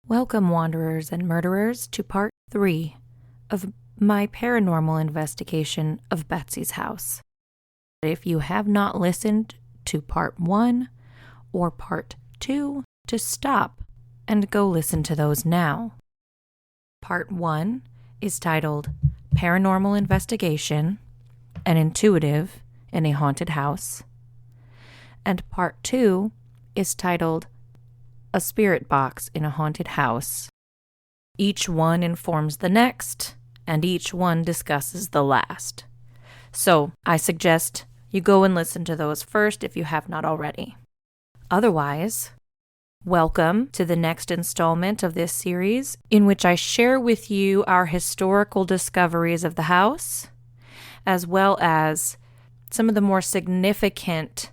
Welcome, wanderers and murderers, to part 3 of my paranormal investigation of Betsy's house. If you have not listened to part 1 or part 2, just stop and go listen to those now. Part 1 is titled Paranormal Investigation, an Intuitive in a Haunted House, and part 2 is titled A Spirit Box in a Haunted House. Each one informs the next, and each one discusses the last. So I suggest you go and listen to those first if you have not already. Otherwise, welcome to the next installment of this series, in which I share with you our historical discoveries of the house, as well as some of the more significant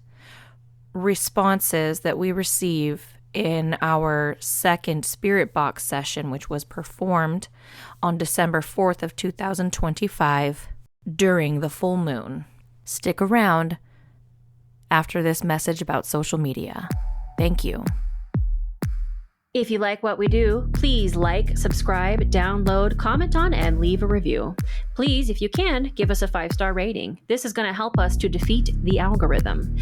responses that we receive in our second Spirit Box session, which was performed on December 4th of 2025 during the full moon. Stick around after this message about social media. Thank you. If you like what we do, please like, subscribe, download, comment on, and leave a review. Please, if you can, give us a 5-star rating. This is going to help us to defeat the algorithm.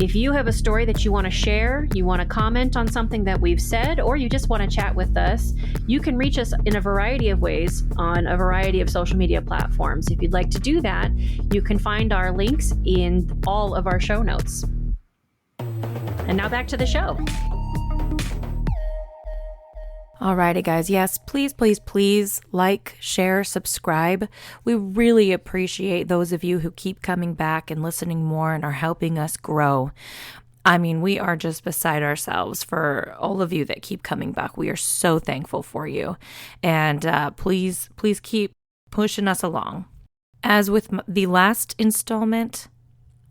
If you have a story that you want to share, you want to comment on something that we've said, or you just want to chat with us, you can reach us in a variety of ways on a variety of social media platforms. If you'd like to do that, you can find our links in all of our show notes. And now back to the show. Alrighty, guys. Yes, please like, share, subscribe. We really appreciate those of you who keep coming back and listening more and are helping us grow. I mean, we are just beside ourselves for all of you that keep coming back. We are so thankful for you. And please keep pushing us along. As with the last installment,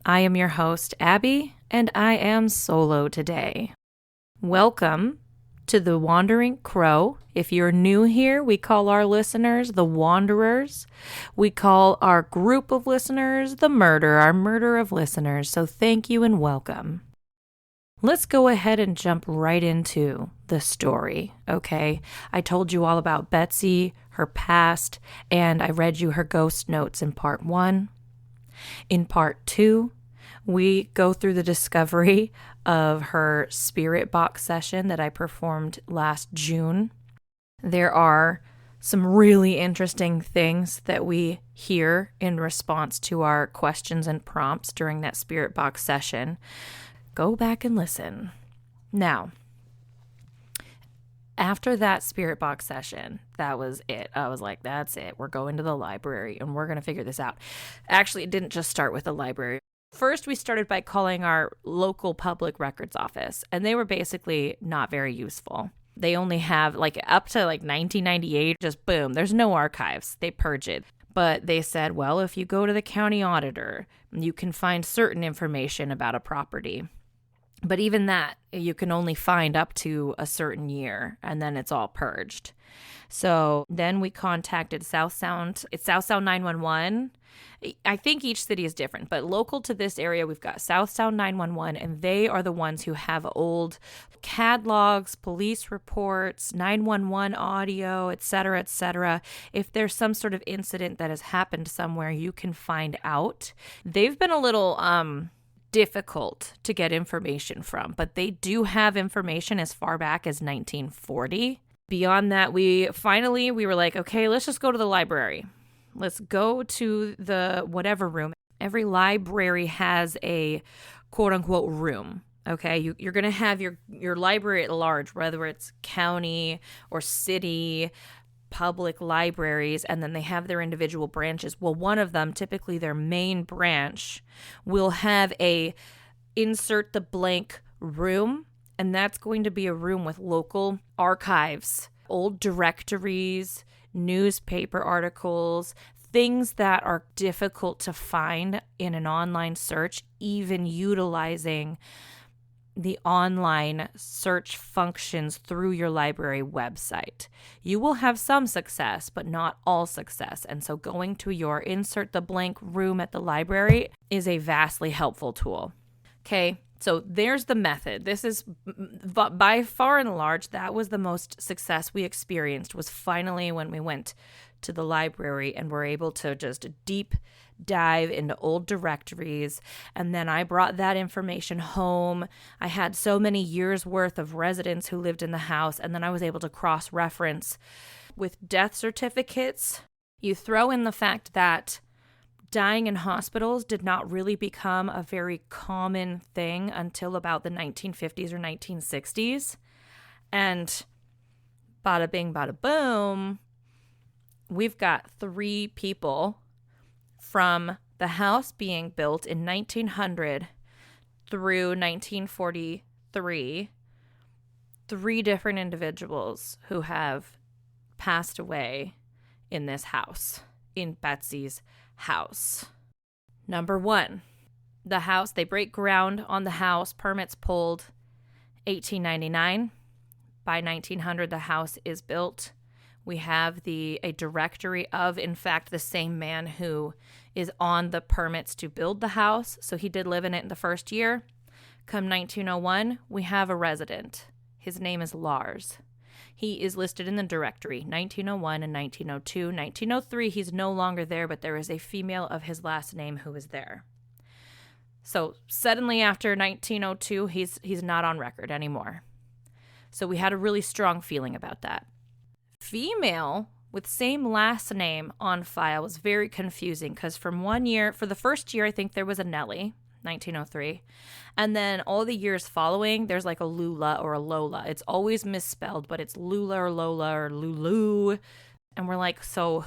I am your host, Abbey, and I am solo today. Welcome to the Wandering Crow. If you're new here, we call our listeners the Wanderers. We call our group of listeners the our murder of listeners. So thank you and welcome. Let's go ahead and jump right into the story, okay? I told you all about Betsy, her past, and I read you her ghost notes in part 1. In part 2, we go through the discovery of her Spirit Box session that I performed last June. There are some really interesting things that we hear in response to our questions and prompts during that Spirit Box session. Go back and listen. Now, after that Spirit Box session, that was it. I was like, that's it. We're going to the library and we're going to figure this out. Actually, it didn't just start with the library. First, we started by calling our local public records office, and they were basically not very useful. They only have up to 1998, just boom, there's no archives. They purge it. But they said, well, if you go to the county auditor, you can find certain information about a property. But even that, you can only find up to a certain year, and then it's all purged. So then we contacted South Sound. It's South Sound 911. I think each city is different, but local to this area, we've got South Sound 911, and they are the ones who have old CAD logs, police reports, 911 audio, et cetera, et cetera. If there's some sort of incident that has happened somewhere, you can find out. They've been a little difficult to get information from, but they do have information as far back as 1940. Beyond that, we were like, okay, let's just go to the library. Let's go to the whatever room. Every library has a quote-unquote room, okay? You're going to have your library at large, whether it's county or city, public libraries, and then they have their individual branches. Well, one of them, typically their main branch, will have a insert the blank room, and that's going to be a room with local archives, old directories, newspaper articles, things that are difficult to find in an online search, even utilizing the online search functions through your library website. You will have some success, but not all success. And so going to your insert the blank room at the library is a vastly helpful tool. Okay, So there's the method. This is by far and large, that was the most success we experienced, was finally when we went to the library and were able to just deep dive into old directories. And then I brought that information home. I had so many years worth of residents who lived in the house. And then I was able to cross-reference with death certificates. You throw in the fact that dying in hospitals did not really become a very common thing until about the 1950s or 1960s. And bada bing, bada boom, we've got 3 people from the house being built in 1900 through 1943, 3 different individuals who have passed away in this house, in Betsy's house. Number 1, the house, they break ground on the house, permits pulled 1899. By 1900, the house is built. We have a directory of, in fact, the same man who is on the permits to build the house. So he did live in it in the first year. Come 1901, we have a resident. His name is Lars. He is listed in the directory, 1901 and 1902. 1903, he's no longer there, but there is a female of his last name who is there. So suddenly after 1902, he's not on record anymore. So we had a really strong feeling about that. Female with same last name on file was very confusing because from one year, for the first year, I think there was a Nellie, 1903. And then all the years following, there's like a Lula or a Lola. It's always misspelled, but it's Lula or Lola or Lulu. And we're like, so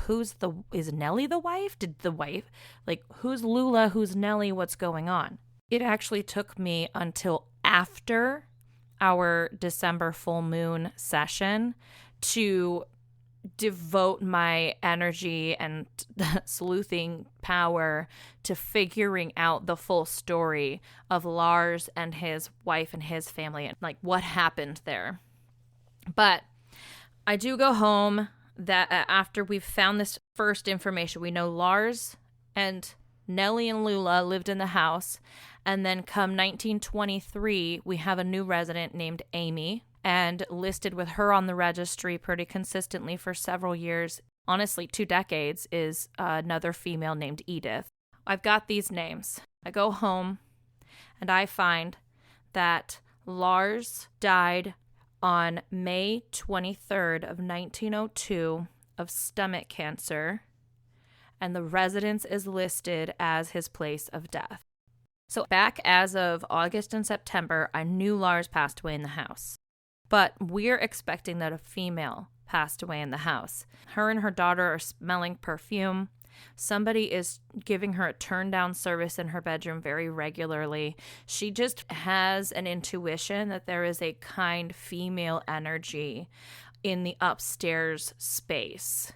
is Nellie the wife? Did the wife, like, who's Lula? Who's Nellie? What's going on? It actually took me until after our December full moon session to devote my energy and sleuthing power to figuring out the full story of Lars and his wife and his family and like what happened there. But I do go home that after we've found this first information, we know Lars and Nellie and Lula lived in the house. And then come 1923, we have a new resident named Amy, and listed with her on the registry pretty consistently for several years. Honestly, 2 decades is another female named Edith. I've got these names. I go home and I find that Lars died on May 23rd of 1902 of stomach cancer, and the residence is listed as his place of death. So back as of August and September, I knew Lars passed away in the house. But we're expecting that a female passed away in the house. Her and her daughter are smelling perfume. Somebody is giving her a turn-down service in her bedroom very regularly. She just has an intuition that there is a kind female energy in the upstairs space.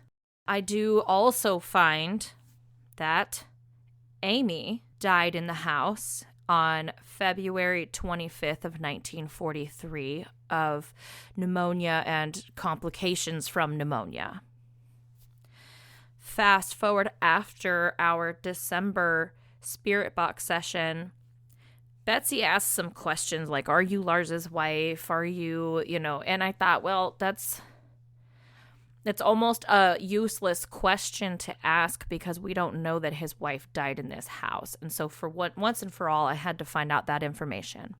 I do also find that Amy died in the house on February 25th of 1943 of pneumonia and complications from pneumonia. Fast forward after our December spirit box session, Betsy asked some questions like, are you Lars's wife? Are you, and I thought, well, that's almost a useless question to ask because we don't know that his wife died in this house. And so once and for all, I had to find out that information.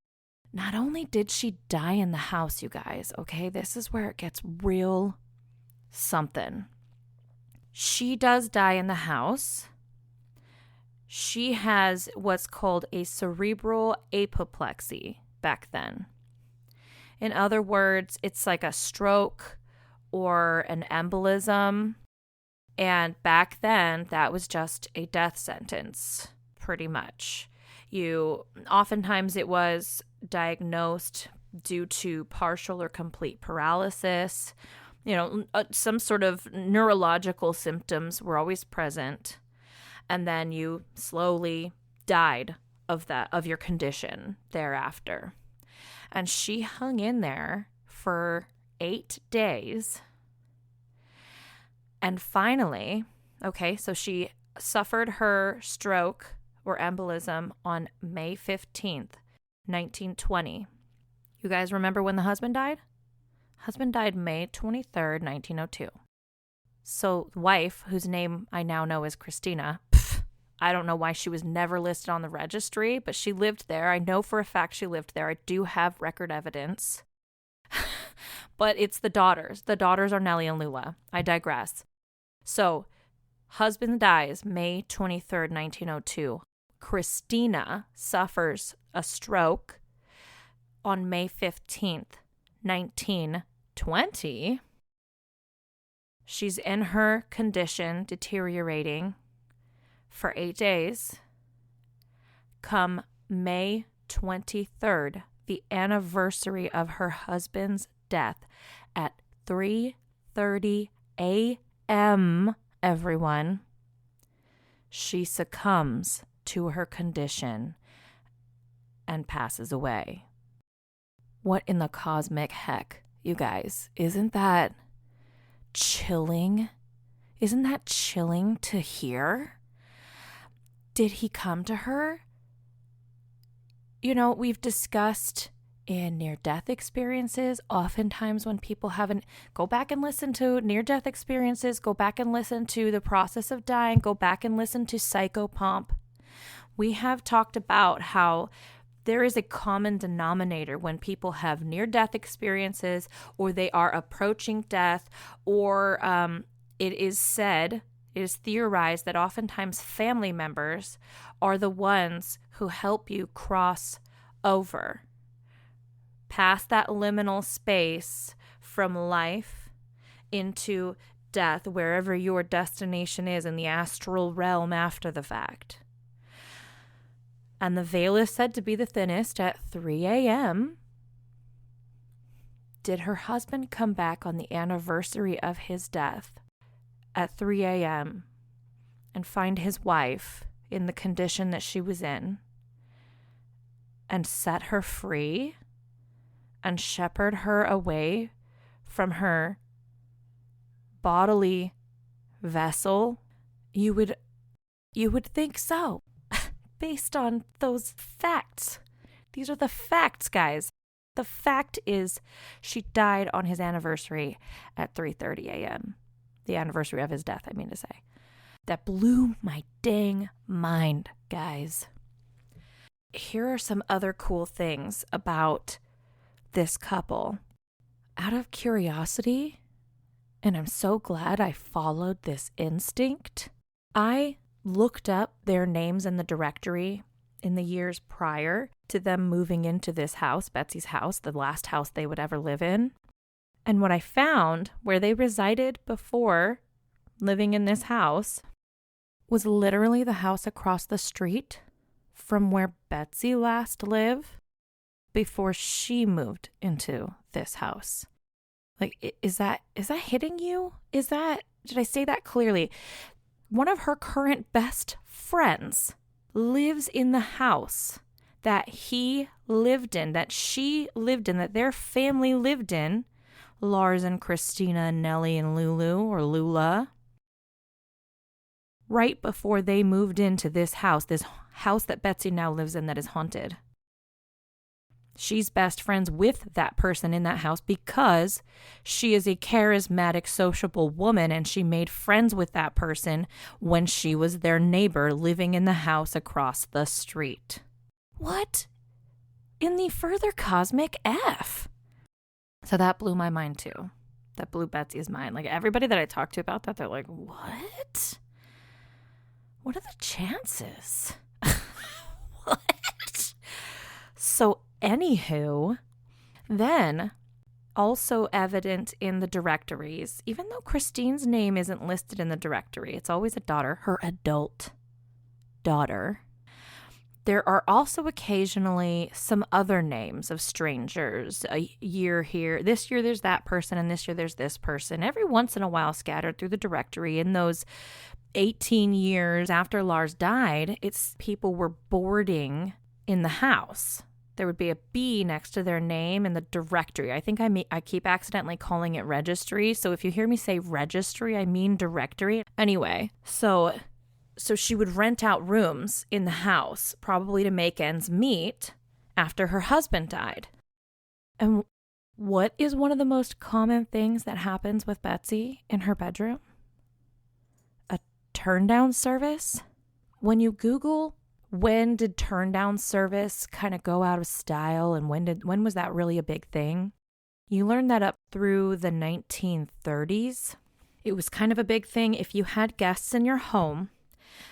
Not only did she die in the house, you guys, okay, this is where it gets real something. She does die in the house. She has what's called a cerebral apoplexy back then. In other words, it's like a stroke or an embolism. And back then, that was just a death sentence, pretty much. Oftentimes it was diagnosed due to partial or complete paralysis. Some sort of neurological symptoms were always present. And then you slowly died of your condition thereafter. And she hung in there for 8 days. And finally, so she suffered her stroke or embolism on May 15th, 1920. You guys remember when the husband died? Husband died May 23rd, 1902. So the wife, whose name I now know is Christina, I don't know why she was never listed on the registry, but she lived there. I know for a fact she lived there. I do have record evidence. But it's the daughters. The daughters are Nellie and Lula. I digress. So, husband dies May 23rd, 1902. Christina suffers a stroke on May 15th, 1920. She's in her condition deteriorating for 8 days. Come May 23rd, the anniversary of her husband's death, at 3:30 a.m., everyone, she succumbs to her condition and passes away. What in the cosmic heck, you guys? Isn't that chilling? Isn't that chilling to hear? Did he come to her? You know, we've discussed in near-death experiences, oftentimes when people haven't, go back and listen to near-death experiences, go back and listen to the process of dying, go back and listen to psychopomp. We have talked about how there is a common denominator when people have near-death experiences or they are approaching death, or it is theorized that oftentimes family members are the ones who help you cross over past that liminal space from life into death, wherever your destination is in the astral realm after the fact. And the veil is said to be the thinnest at 3 a.m. Did her husband come back on the anniversary of his death at 3 a.m. and find his wife in the condition that she was in and set her free and shepherd her away from her bodily vessel? You would think so, based on those facts. These are the facts, guys. The fact is she died on his anniversary at 3:30 a.m. The anniversary of his death, I mean to say. That blew my dang mind, guys. Here are some other cool things about this couple. Out of curiosity, and I'm so glad I followed this instinct, I looked up their names in the directory in the years prior to them moving into this house, Betsy's house, the last house they would ever live in. And what I found, where they resided before living in this house, was literally the house across the street from where Betsy last lived before she moved into this house. Like, is that hitting you? Did I say that clearly? One of her current best friends lives in the house that he lived in, that she lived in, that their family lived in. Lars and Christina and Nellie and Lulu, or Lula. Right before they moved into this house that Betsy now lives in that is haunted. She's best friends with that person in that house because she is a charismatic, sociable woman, and she made friends with that person when she was their neighbor living in the house across the street. What in the further cosmic F? So that blew my mind too. That blew Betsy's mind. Like, everybody that I talked to about that, they're like, what? What are the chances? What? So anywho, then also evident in the directories, even though Christine's name isn't listed in the directory, it's always a daughter, her adult daughter. There are also occasionally some other names of strangers. A year here, this year there's that person, and this year there's this person. Every once in a while scattered through the directory. In those 18 years after Lars died, it's people were boarding in the house. There would be a B next to their name in the directory. I think I keep accidentally calling it registry. So if you hear me say registry, I mean directory. Anyway, so she would rent out rooms in the house, probably to make ends meet. after her husband died. And what is one of the most common things that happens with Betsy in her bedroom? A turn down service. When you Google when did turn down service kind of go out of style and when was that really a big thing, you learn that up through the 1930s. It was kind of a big thing if you had guests in your home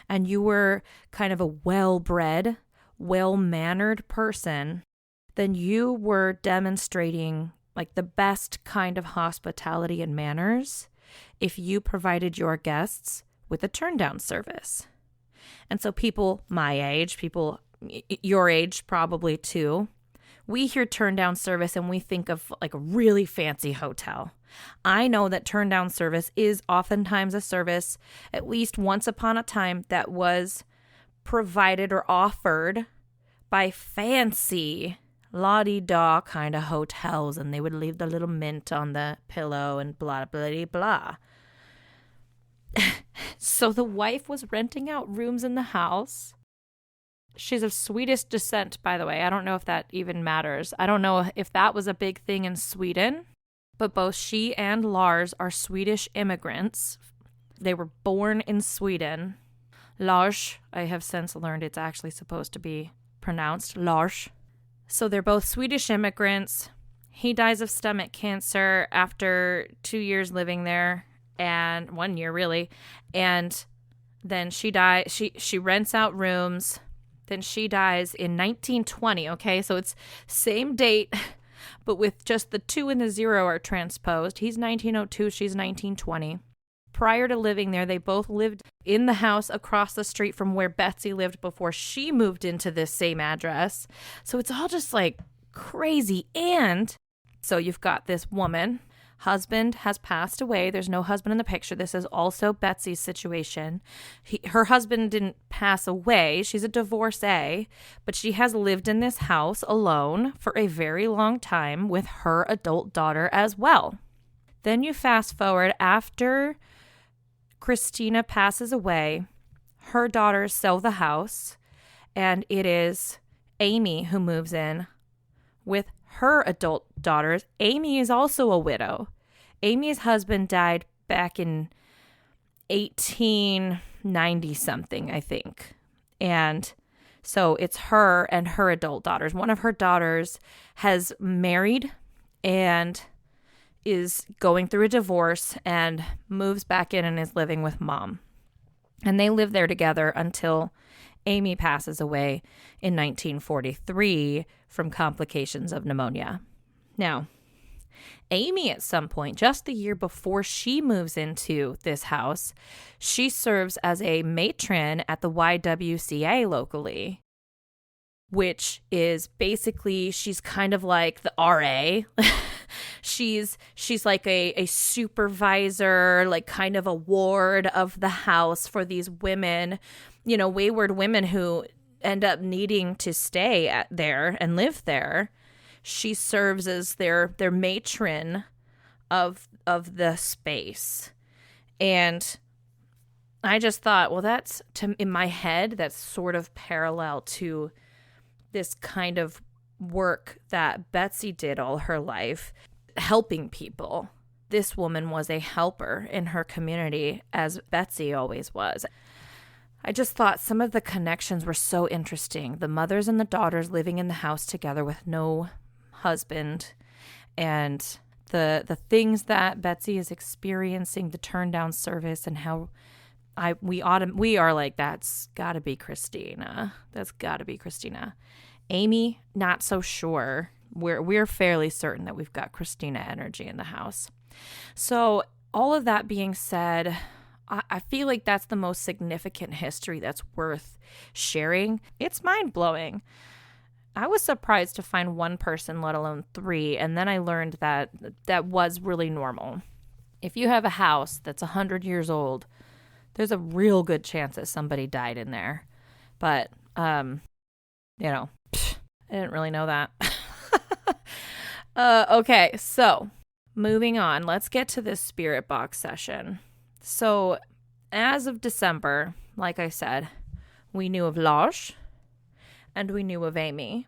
and you were kind of a well-bred, well-mannered person, then you were demonstrating like the best kind of hospitality and manners if you provided your guests with a turn down service. And so people my age, people your age probably too, we hear turn down service and we think of like a really fancy hotel. I know that turn down service is oftentimes a service, at least once upon a time, that was provided or offered by fancy la-di-da kind of hotels, and they would leave the little mint on the pillow and blah, blah, blah, blah. So the wife was renting out rooms in the house. She's of Swedish descent, by the way. I don't know if that even matters. I don't know if that was a big thing in Sweden, but both she and Lars are Swedish immigrants. They were born in Sweden. Lars, I have since learned it's actually supposed to be pronounced Lars. So they're both Swedish immigrants. He dies of stomach cancer after 2 years living there, and 1 year really. And then she dies. She rents out rooms. Then she dies in 1920. Okay, so it's same date, but with just the 2 and the 0 are transposed. He's 1902. She's 1920. Prior to living there, they both lived in the house across the street from where Betsy lived before she moved into this same address. So it's all just like crazy. And so you've got this woman. Husband has passed away. There's no husband in the picture. This is also Betsy's situation. Her husband didn't pass away. She's a divorcee, but she has lived in this house alone for a very long time with her adult daughter as well. Then you fast forward after Christina passes away, her daughters sell the house, and it is Amy who moves in with her adult daughters. Amy is also a widow. Amy's husband died back in 1890 something, I think. And so it's her and her adult daughters. One of her daughters has married and is going through a divorce and moves back in and is living with mom. And they live there together until Amy passes away in 1943 from complications of pneumonia. Now, Amy at some point, just the year before she moves into this house, she serves as a matron at the YWCA locally, which is basically, she's kind of like the RA. She's like a supervisor, like kind of a ward of the house for these women, you know, wayward women who end up needing to stay there and live there. She serves as their matron of the space. And I just thought, well, that's, in my head, that's sort of parallel to this kind of work that Betsy did all her life, helping people. This woman was a helper in her community, as Betsy always was. I just thought some of the connections were so interesting. The mothers and the daughters living in the house together with no husband, and the things that Betsy is experiencing, the turn down service, and how we are like, that's gotta be Christina. That's gotta be Christina. Amy, not so sure. We're fairly certain that we've got Christina energy in the house. So all of that being said, I feel like that's the most significant history that's worth sharing. It's mind-blowing. I was surprised to find one person, let alone 3, and then I learned that was really normal. If you have a house that's 100 years old, there's a real good chance that somebody died in there. But, I didn't really know that. Okay, so moving on, let's get to this spirit box session. So as of December, like I said, we knew of Lars and we knew of Amy.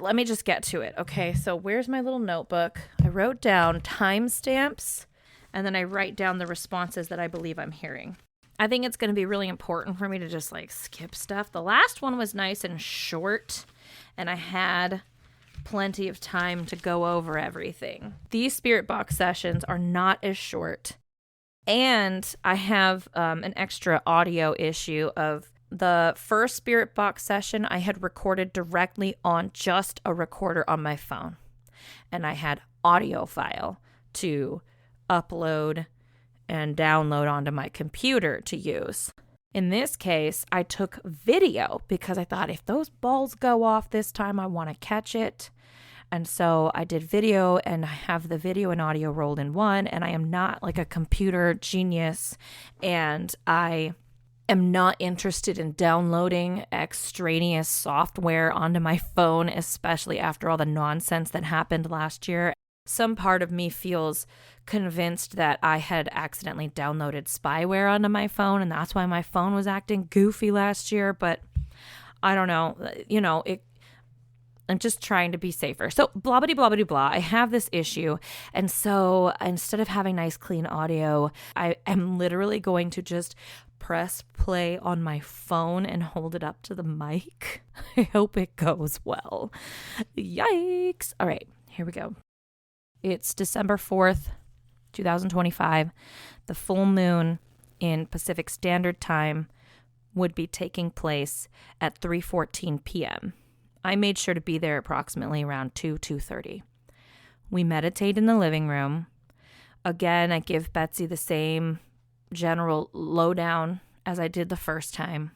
let me just get to it. Okay, so where's my little notebook? I wrote down timestamps, and then I write down the responses that I believe I'm hearing. I think it's going to be really important for me to just like skip stuff. The last one was nice and short, and I had plenty of time to go over everything. These spirit box sessions are not as short, and I have an extra audio issue of the first spirit box session I had recorded directly on just a recorder on my phone, and I had audio file to upload and download onto my computer to use. In this case, I took video because I thought if those balls go off this time, I want to catch it. And so I did video, and I have the video and audio rolled in one, and I am not like a computer genius, and I am not interested in downloading extraneous software onto my phone, especially after all the nonsense that happened last year. Some part of me feels convinced that I had accidentally downloaded spyware onto my phone, and that's why my phone was acting goofy last year, but I don't know. I'm just trying to be safer. So blah, blah, blah, blah, blah. I have this issue. And so instead of having nice, clean audio, I am literally going to just press play on my phone and hold it up to the mic. I hope it goes well. Yikes. All right, here we go. It's December 4th, 2025. The full moon in Pacific Standard Time would be taking place at 3:14 p.m. I made sure to be there approximately around 2:30. We meditate in the living room. Again, I give Betsy the same general lowdown as I did the first time.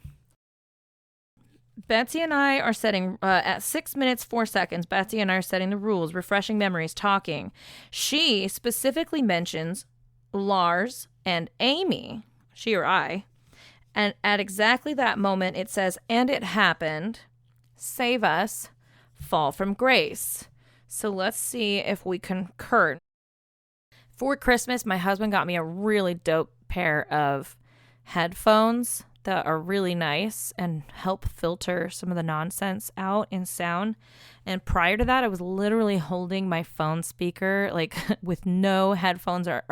Betsy and I are setting, at 6 minutes, 4 seconds, Betsy and I are setting the rules, refreshing memories, talking. She specifically mentions Lars and Amy, she or I. And at exactly that moment, it says, and it happened, save us, fall from grace. So let's see if we concur. For Christmas, my husband got me a really dope pair of headphones that are really nice and help filter some of the nonsense out in sound. And prior to that, I was literally holding my phone speaker, like with no headphones or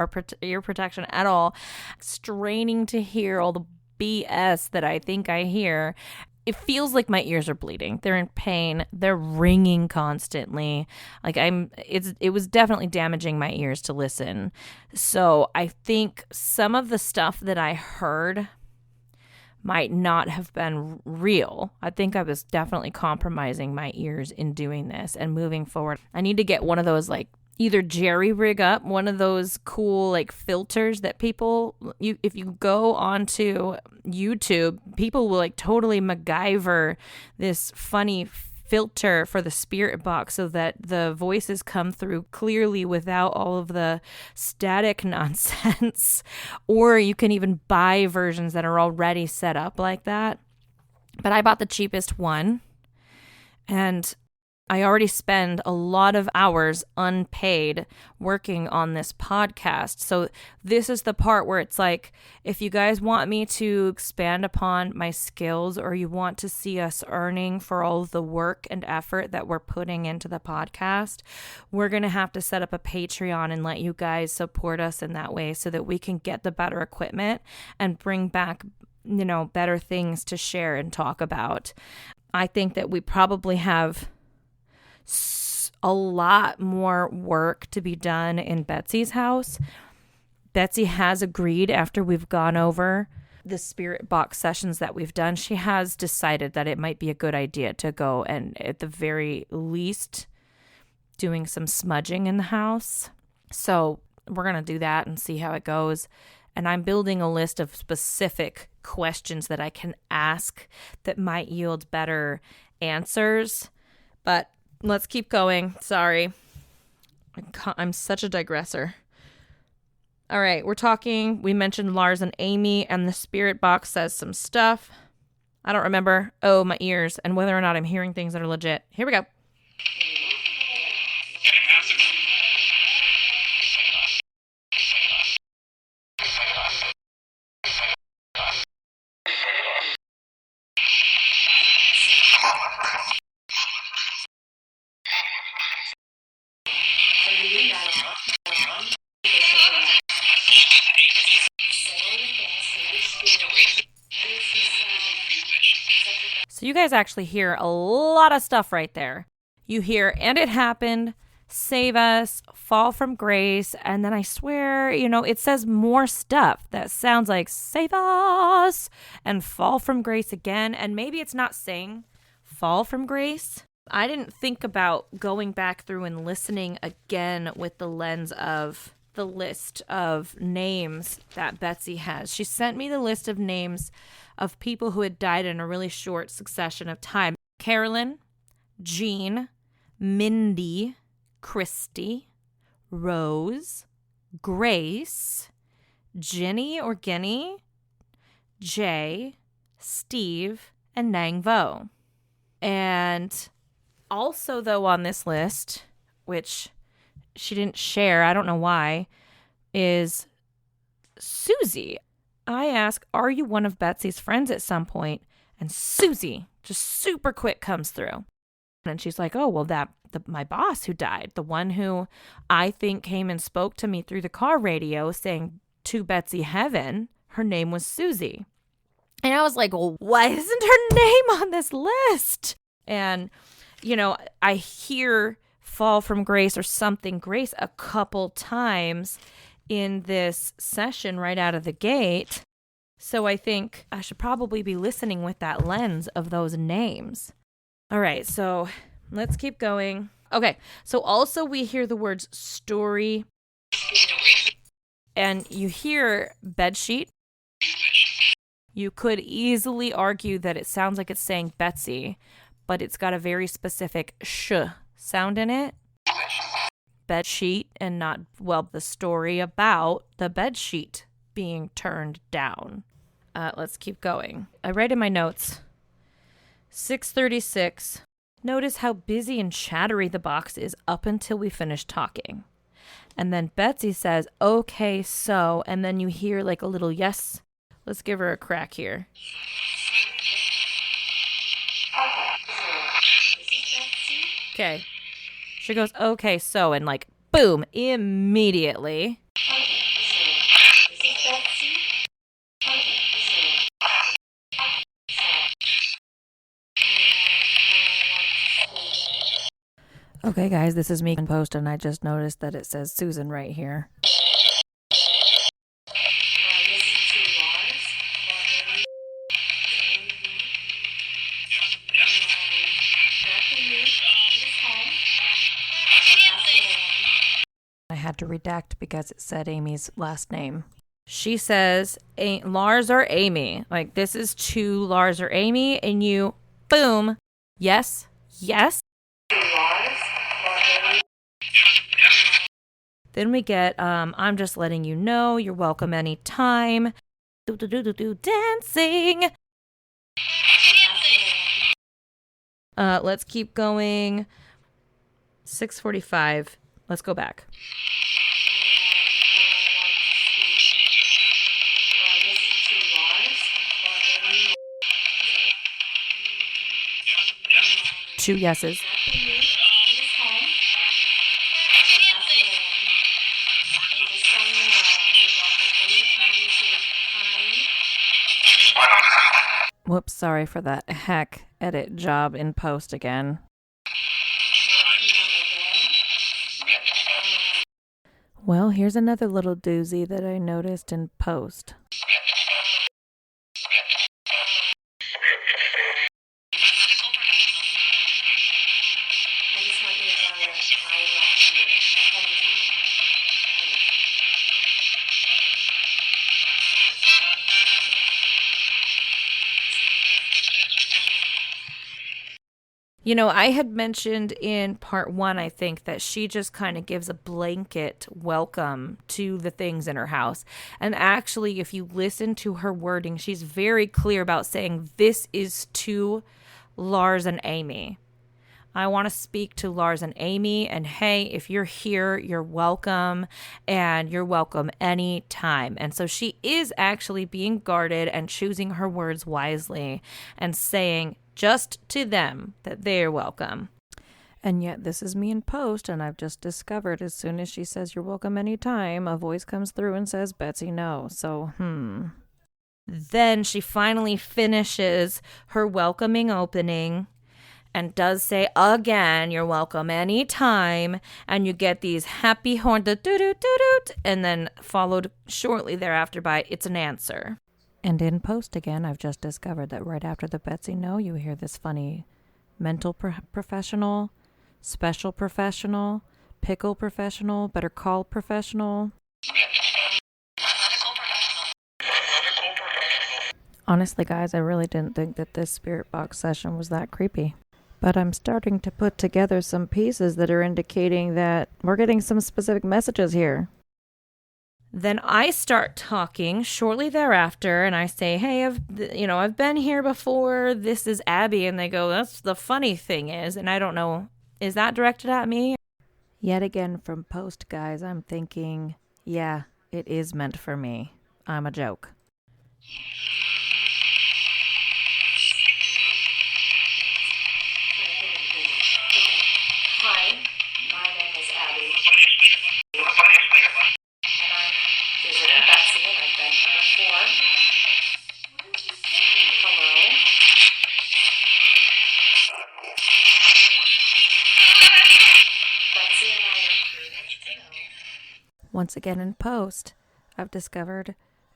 ear protection at all, straining to hear all the BS that I think I hear. It feels like my ears are bleeding. They're in pain. They're ringing constantly. It was definitely damaging my ears to listen. So I think some of the stuff that I heard might not have been real. I think I was definitely compromising my ears in doing this and moving forward. I need to get one of those, like, either jerry rig up one of those cool like filters that if you go onto YouTube, people will like totally MacGyver this funny filter for the spirit box so that the voices come through clearly without all of the static nonsense. Or you can even buy versions that are already set up like that. But I bought the cheapest one, and I already spend a lot of hours unpaid working on this podcast. So this is the part where it's like, if you guys want me to expand upon my skills, or you want to see us earning for all of the work and effort that we're putting into the podcast, we're going to have to set up a Patreon and let you guys support us in that way so that we can get the better equipment and bring back, better things to share and talk about. I think that we probably have a lot more work to be done in Betsy's house. Betsy has agreed, after we've gone over the spirit box sessions that we've done, she has decided that it might be a good idea to go and at the very least doing some smudging in the house. So we're going to do that and see how it goes. And I'm building a list of specific questions that I can ask that might yield better answers. But let's keep going. Sorry. I'm such a digressor. All right, we mentioned Lars and Amy, and the spirit box says some stuff. I don't remember. Oh, my ears, and whether or not I'm hearing things that are legit. Here we go. you guys actually hear a lot of stuff right there. You hear, and it happened, save us, fall from grace, and then I swear, it says more stuff that sounds like save us and fall from grace again. And maybe it's not saying fall from grace. I didn't think about going back through and listening again with the lens of the list of names that Betsy has. She sent me the list of names of people who had died in a really short succession of time. Carolyn, Jean, Mindy, Christy, Rose, Grace, Jenny or Guinea, Jay, Steve, and Nang Vo. And also, though, on this list, which she didn't share, I don't know why, is Susie. I ask, are you one of Betsy's friends at some point? And Susie just super quick comes through. And she's like, oh, well, my boss who died, the one who I think came and spoke to me through the car radio saying to Betsy heaven, her name was Susie. And I was like, well, why isn't her name on this list? And, I hear fall from grace or something grace a couple times in this session right out of the gate. So I think I should probably be listening with that lens of those names. All right, so let's keep going. Okay, so also we hear the words story, and you hear bedsheet. You could easily argue that it sounds like it's saying Betsy, but it's got a very specific sh sound in it. Bedsheet, and not, the story about the bedsheet being turned down. Let's keep going. I write in my notes, 6:36. Notice how busy and chattery the box is up until we finish talking. And then Betsy says, okay, so, and then you hear like a little yes. Let's give her a crack here. Okay. She goes, okay, so, and like, boom, immediately. Okay, guys, this is me in post, and I just noticed that it says Susan right here. I had to redact because it said Amy's last name. She says Lars or Amy. Like, this is to Lars or Amy, and you, boom, yes. Then we get, I'm just letting you know, you're welcome anytime. Dancing. Let's keep going. 6:45. Let's go back. Two yeses. Whoops, sorry for that heck edit job in post again. Well, here's another little doozy that I noticed in post. I had mentioned in part 1, I think, that she just kind of gives a blanket welcome to the things in her house. And actually, if you listen to her wording, she's very clear about saying this is to Lars and Amy. I want to speak to Lars and Amy, and hey, if you're here, you're welcome, and you're welcome anytime. And so she is actually being guarded and choosing her words wisely and saying just to them that they're welcome. And yet this is me in post, and I've just discovered as soon as she says you're welcome anytime, a voice comes through and says, Betsy, no. So, Then she finally finishes her welcoming opening and does say again, "You're welcome anytime." And you get these happy horn, the doo-doo-doo-doo, and then followed shortly thereafter by "It's an answer." And in post again, I've just discovered that right after the Betsy no, you hear this funny mental professional, special professional, pickle professional, better call professional. Honestly, guys, I really didn't think that this spirit box session was that creepy. But I'm starting to put together some pieces that are indicating that we're getting some specific messages here. Then I start talking shortly thereafter, and I say, "Hey, I've been here before. This is Abbey." And they go, "That's the funny thing is," and I don't know, is that directed at me? Yet again from post, guys, I'm thinking, yeah, it is meant for me. I'm a joke. Hi, my name is Abbey. And I'm visiting Betsy, and I've been here before. Hello. Betsy and I are Once again in post, I've discovered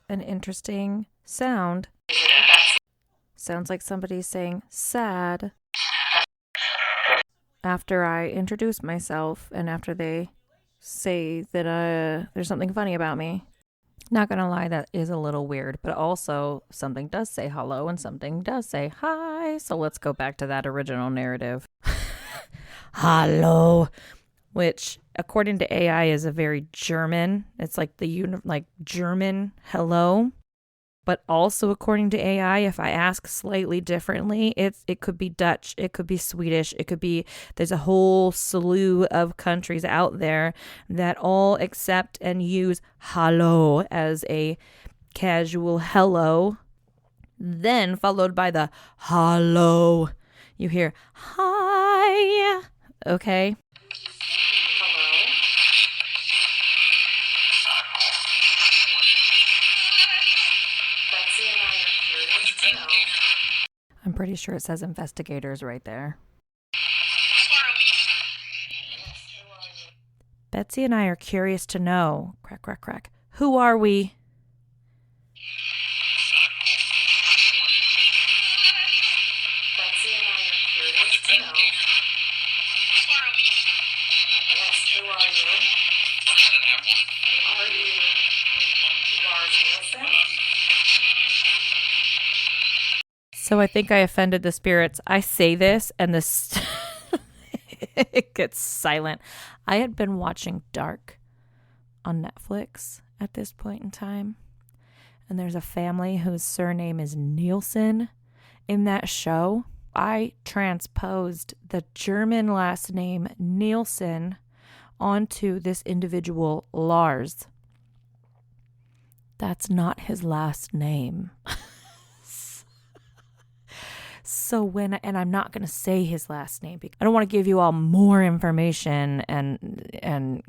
an interesting sound. Sounds like somebody's saying sad after I introduce myself and after they say that there's something funny about me. Not gonna lie, that is a little weird, but also something does say hello and something does say hi. So let's go back to that original narrative. Hello, which according to AI is a very German. It's like like German hello. But also according to AI, if I ask slightly differently, it could be Dutch, it could be Swedish, there's a whole slew of countries out there that all accept and use hallo as a casual hello, then followed by the hallo. You hear hi, okay? I'm pretty sure it says investigators right there. Betsy and I are curious to know, crack, crack, crack, who are we? Betsy and I are curious to know. Yes, who are you? Are you Lars Nielsen? So I think I offended the spirits. I say this and this it gets silent. I had been watching Dark on Netflix at this point in time. And there's a family whose surname is Nielsen in that show. I transposed the German last name Nielsen onto this individual Lars. That's not his last name. So and I'm not going to say his last name because I don't want to give you all more information and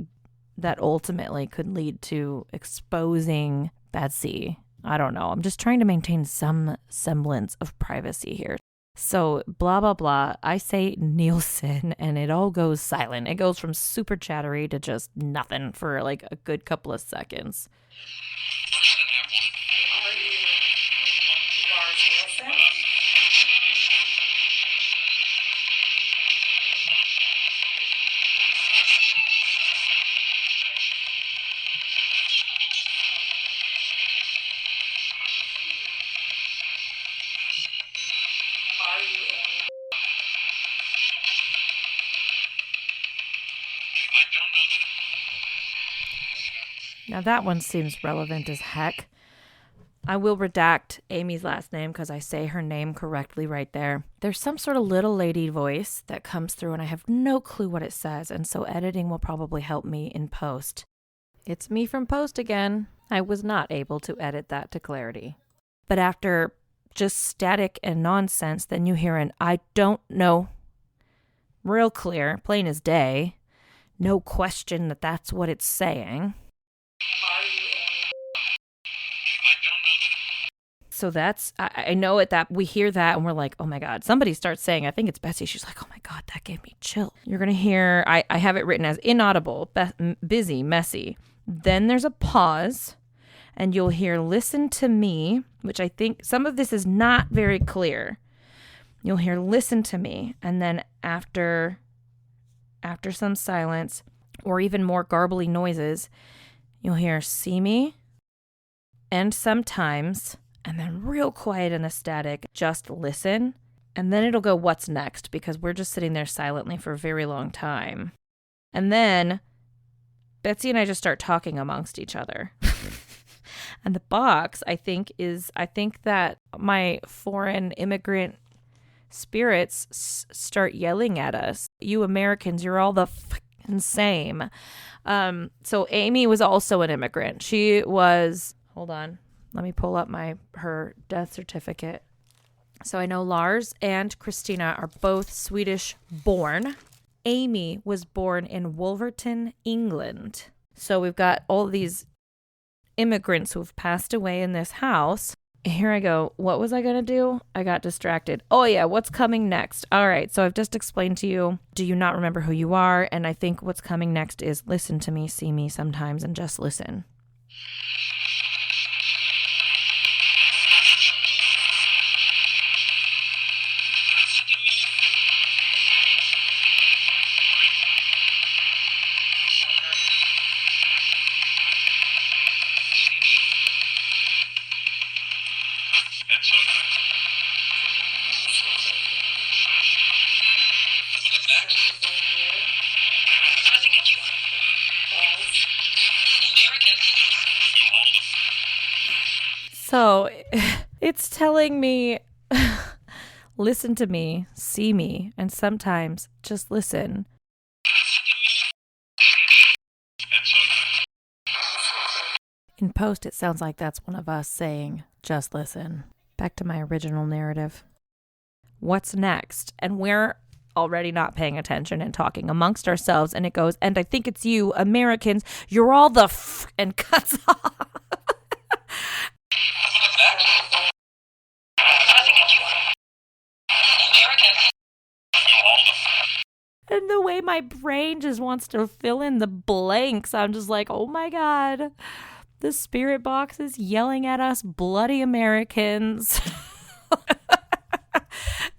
that ultimately could lead to exposing Betsy. I don't know. I'm just trying to maintain some semblance of privacy here. So blah, blah, blah. I say Nielsen and it all goes silent. It goes from super chattery to just nothing for like a good couple of seconds. Are you Lars Nielsen? Are you Amy? Now that one seems relevant as heck. I will redact Amy's last name because I say her name correctly right there. There's some sort of little lady voice that comes through and I have no clue what it says, and so editing will probably help me in post. It's me from post again. I was not able to edit that to clarity. But after just static and nonsense, then you hear an "I don't know." Real clear, plain as day. No question that that's what it's saying. Are you Amy? So that's, I know it that we hear that and we're like, oh my God, somebody starts saying, I think it's Betsy. She's like, oh my God, that gave me chill. You're going to hear, I have it written as inaudible, busy, messy. Then there's a pause and you'll hear listen to me, which I think some of this is not very clear. You'll hear listen to me. And then after some silence or even more garbly noises, you'll hear see me and sometimes, and then real quiet and ecstatic, just listen. And then it'll go, what's next? Because we're just sitting there silently for a very long time. And then Betsy and I just start talking amongst each other. And the box, I think that my foreign immigrant spirits start yelling at us. You Americans, you're all the fucking same. So Amy was also an immigrant. She was, hold on. Let me pull up her death certificate. So I know Lars and Christina are both Swedish born. Amy was born in Wolverton, England. So we've got all these immigrants who've passed away in this house. Here I go. What was I going to do? I got distracted. Oh yeah, what's coming next? All right, so I've just explained to you, do you not remember who you are? And I think what's coming next is listen to me, see me sometimes, and just listen. So it's telling me, listen to me, see me, and sometimes just listen. In post, it sounds like that's one of us saying, just listen. Back to my original narrative. What's next? And we're already not paying attention and talking amongst ourselves. And it goes, and I think it's you, Americans, you're all the and cuts off. And the way my brain just wants to fill in the blanks, I'm just like, oh my God, the spirit box is yelling at us bloody Americans.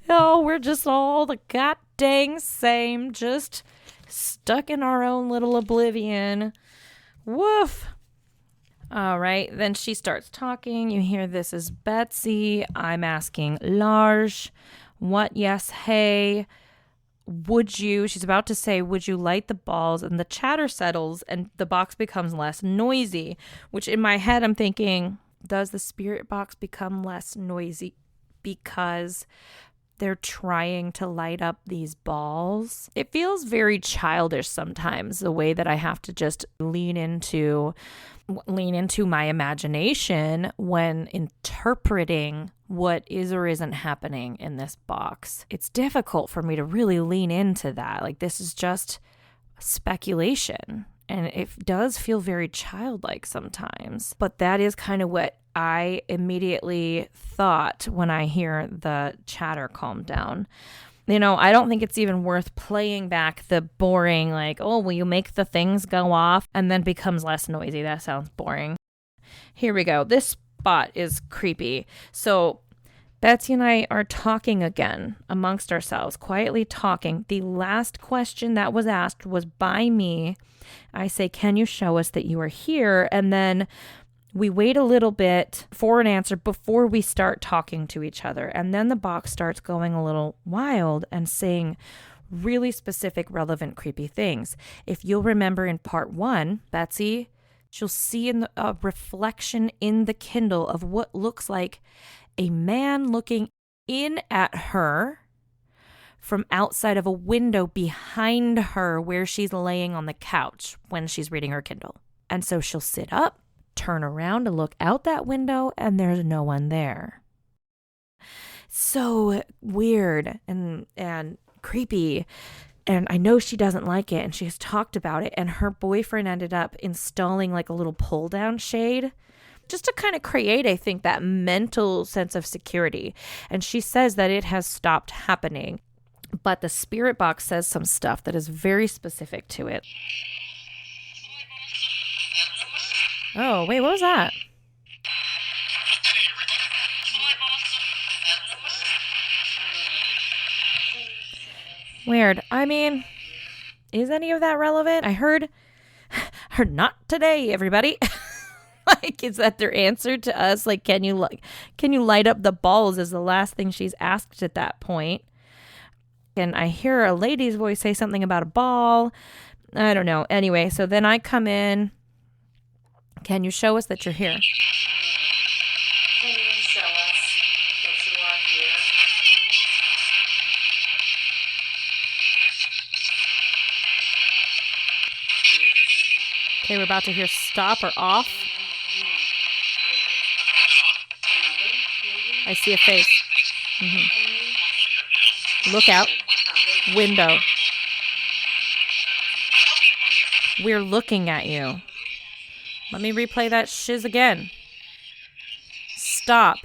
Oh, we're just all the god dang same, just stuck in our own little oblivion. Woof. All right, then she starts talking. You hear this is Betsy. I'm asking Lars, what, yes, hey. Would you, she's about to say, would you light the balls? And the chatter settles and the box becomes less noisy, which in my head I'm thinking, does the spirit box become less noisy because they're trying to light up these balls? It feels very childish sometimes, the way that I have to just lean into my imagination when interpreting what is or isn't happening in this box. It's difficult for me to really lean into that. Like, this is just speculation, and it does feel very childlike sometimes. But that is kind of what I immediately thought when I hear the chatter calm down. You know, I don't think it's even worth playing back the boring, like, oh, will you make the things go off? And then becomes less noisy. That sounds boring. Here we go. This spot is creepy. So Betsy and I are talking again amongst ourselves, quietly talking. The last question that was asked was by me. I say, can you show us that you are here? And then we wait a little bit for an answer before we start talking to each other. And then the box starts going a little wild and saying really specific, relevant, creepy things. If you'll remember in part 1, Betsy, she'll see in a reflection in the Kindle of what looks like a man looking in at her from outside of a window behind her where she's laying on the couch when she's reading her Kindle. And so she'll sit up, turn around to look out that window, and there's no one there. So weird and creepy. And I know she doesn't like it, and she has talked about it. And her boyfriend ended up installing like a little pull-down shade just to kind of create, I think, that mental sense of security. And she says that it has stopped happening. But the spirit box says some stuff that is very specific to it. Oh, wait, what was that? Weird. I mean, is any of that relevant? I heard not today, everybody. Like, is that their answer to us? Like, can you light up the balls is the last thing she's asked at that point. And I hear a lady's voice say something about a ball. I don't know. Anyway, so then I come in. Can you show us that you're here? Can you show us that you are here? Okay, we're about to hear stop or off. I see a face. Look out. Window. We're looking at you. Let me replay that shiz again. Stop.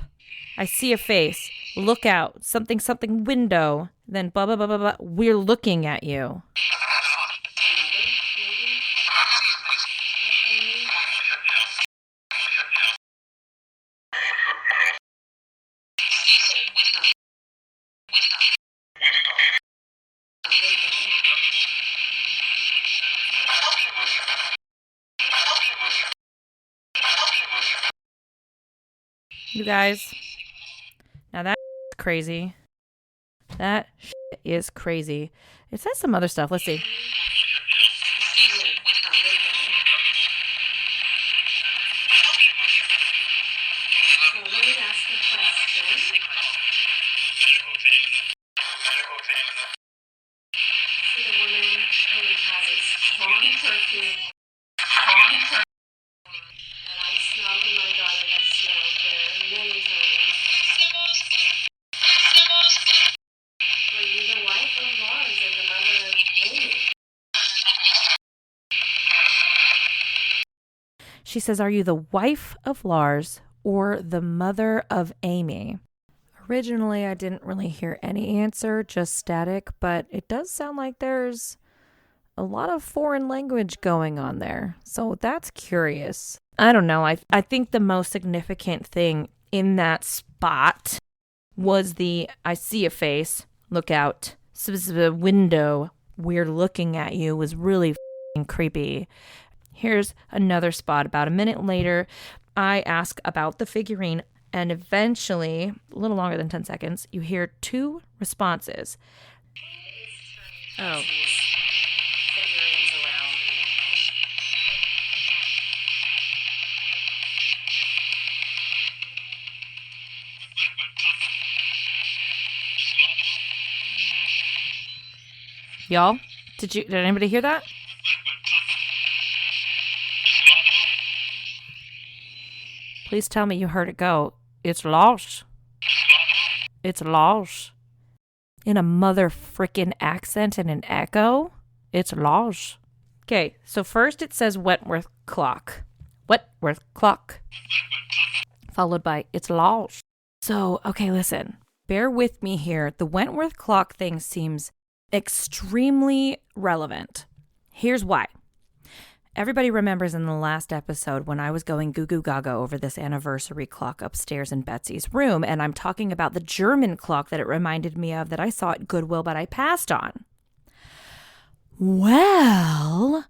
I see a face. Look out. Something, window. Then blah, blah, blah, blah, blah. We're looking at you. You guys, now that's crazy. That is crazy. It says some other stuff. Let's see. So let me ask the question. See the woman who has a strong perfume. And I smelled and my daughter has smelled there many times. Were you the wife of Lars or the mother of Amy? She says, are you the wife of Lars or the mother of Amy? Originally, I didn't really hear any answer, just static, but it does sound like there's a lot of foreign language going on there. So that's curious. I don't know. I think the most significant thing in that spot was I see a face, look out, window, we're looking at you was really creepy. Here's another spot. About a minute later, I ask about the figurine, and eventually, a little longer than 10 seconds, you hear two responses. Oh. Y'all, did anybody hear that? Please tell me you heard it go. It's lost. It's lost. In a mother frickin' accent and an echo. It's lost. Okay, so first it says Wentworth clock. Wentworth clock. Followed by it's lost. So, okay, listen. Bear with me here. The Wentworth clock thing seems extremely relevant. Here's why. Everybody remembers in the last episode when I was going goo goo gaga over this anniversary clock upstairs in Betsy's room, and I'm talking about the German clock that it reminded me of that I saw at Goodwill but I passed on. Well,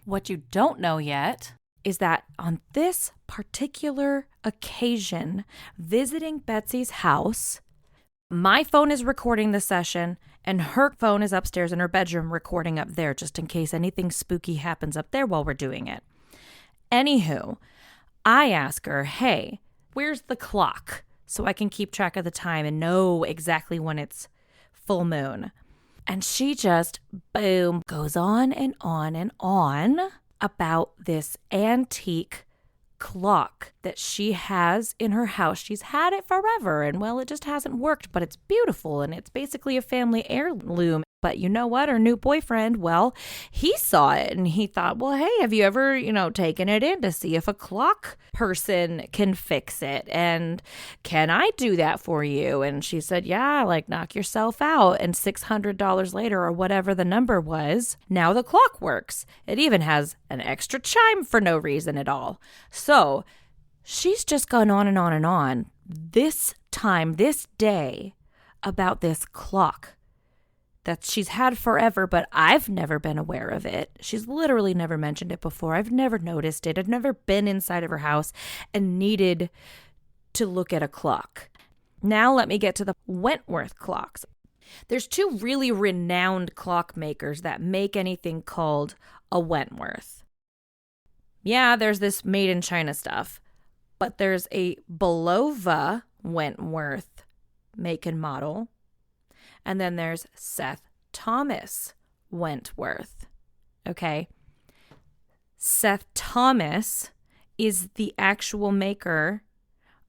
what you don't know yet is that on this particular occasion, visiting Betsy's house, my phone is recording the session, and her phone is upstairs in her bedroom recording up there just in case anything spooky happens up there while we're doing it. Anywho, I ask her, hey, where's the clock so I can keep track of the time and know exactly when it's full moon? And she just, boom, goes on and on and on about this antique clock that she has in her house. She's had it forever, and well, it just hasn't worked, but it's beautiful, and it's basically a family heirloom. But you know what? Her new boyfriend, well, he saw it and he thought, well, hey, have you ever, taken it in to see if a clock person can fix it? And can I do that for you? And she said, yeah, like knock yourself out. And $600 later, or whatever the number was, now the clock works. It even has an extra chime for no reason at all. So she's just gone on and on and on this day about this clock that she's had forever, but I've never been aware of it. She's literally never mentioned it before. I've never noticed it. I've never been inside of her house and needed to look at a clock. Now let me get to the Wentworth clocks. There's two really renowned clockmakers that make anything called a Wentworth. Yeah, there's this made in China stuff, but there's a Bulova Wentworth make and model. And then there's Seth Thomas Wentworth. Okay. Seth Thomas is the actual maker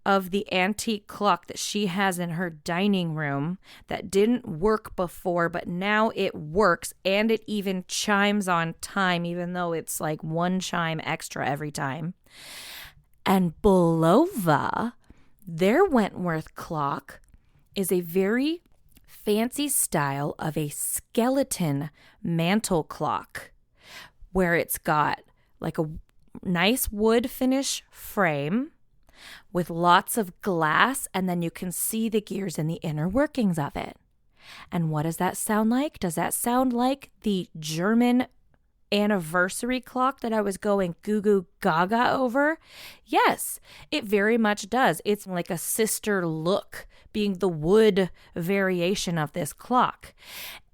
of the antique clock that she has in her dining room that didn't work before, but now it works, and it even chimes on time, even though it's like one chime extra every time. And Bulova, their Wentworth clock, is a very fancy style of a skeleton mantle clock where it's got like a nice wood finish frame with lots of glass, and then you can see the gears and the inner workings of it. And what does that sound like? Does that sound like the German anniversary clock that I was going goo goo gaga over? Yes, it very much does. It's like a sister look, being the wood variation of this clock.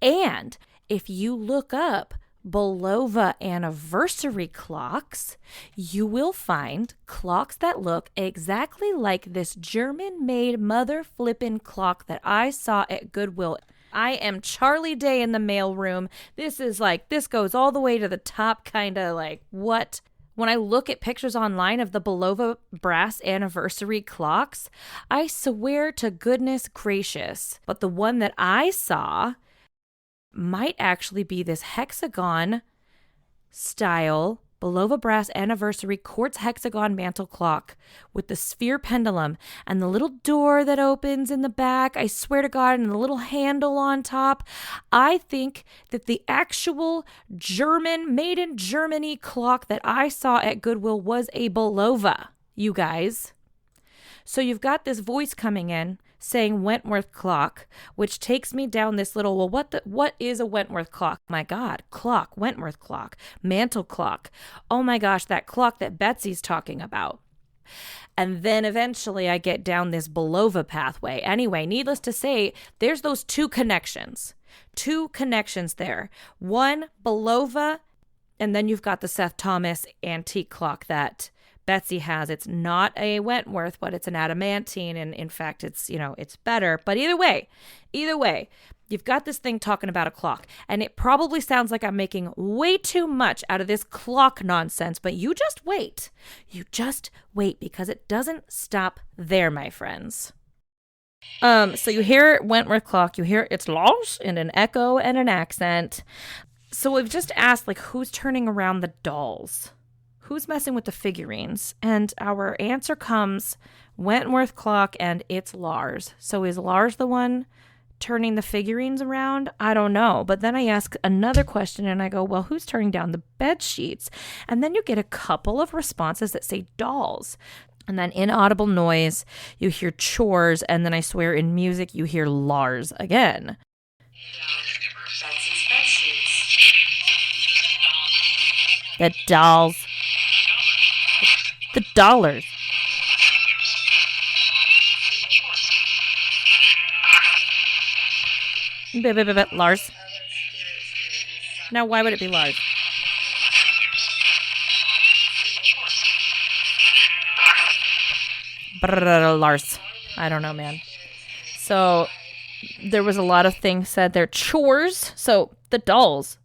And if you look up Bulova anniversary clocks, you will find clocks that look exactly like this German-made mother flippin' clock that I saw at Goodwill. I am Charlie Day in the mailroom. This goes all the way to the top, kind of like what? When I look at pictures online of the Bulova brass anniversary clocks, I swear to goodness gracious, but the one that I saw might actually be this hexagon style Bulova brass anniversary quartz hexagon mantle clock with the sphere pendulum and the little door that opens in the back, I swear to God, and the little handle on top. I think that the actual German, made in Germany clock that I saw at Goodwill was a Bulova, you guys. So you've got this voice coming in saying Wentworth clock, which takes me down this little, well, what is a Wentworth clock? My God, clock, Wentworth clock, mantle clock. Oh my gosh, that clock that Betsy's talking about. And then eventually I get down this Bulova pathway. Anyway, needless to say, there's those two connections there. One, Bulova, and then you've got the Seth Thomas antique clock that Betsy has. It's not a Wentworth, but it's an adamantine, and in fact, it's better. But either way, you've got this thing talking about a clock, and it probably sounds like I'm making way too much out of this clock nonsense, but you just wait, because it doesn't stop there, my friends. So you hear Wentworth clock, you hear it's lost in an echo and an accent. So we've just asked, like, who's turning around the dolls? Who's messing with the figurines? And our answer comes Wentworth clock, and it's Lars. So is Lars the one turning the figurines around? I don't know. But then I ask another question and I go, well, who's turning down the bed sheets? And then you get a couple of responses that say dolls. And then inaudible noise, you hear chores. And then I swear in music, you hear Lars again. The dolls. The dollars. Lars. Now, why would it be Lars? Lars. I don't know, man. So, there was a lot of things said there. Chores. So, the dolls.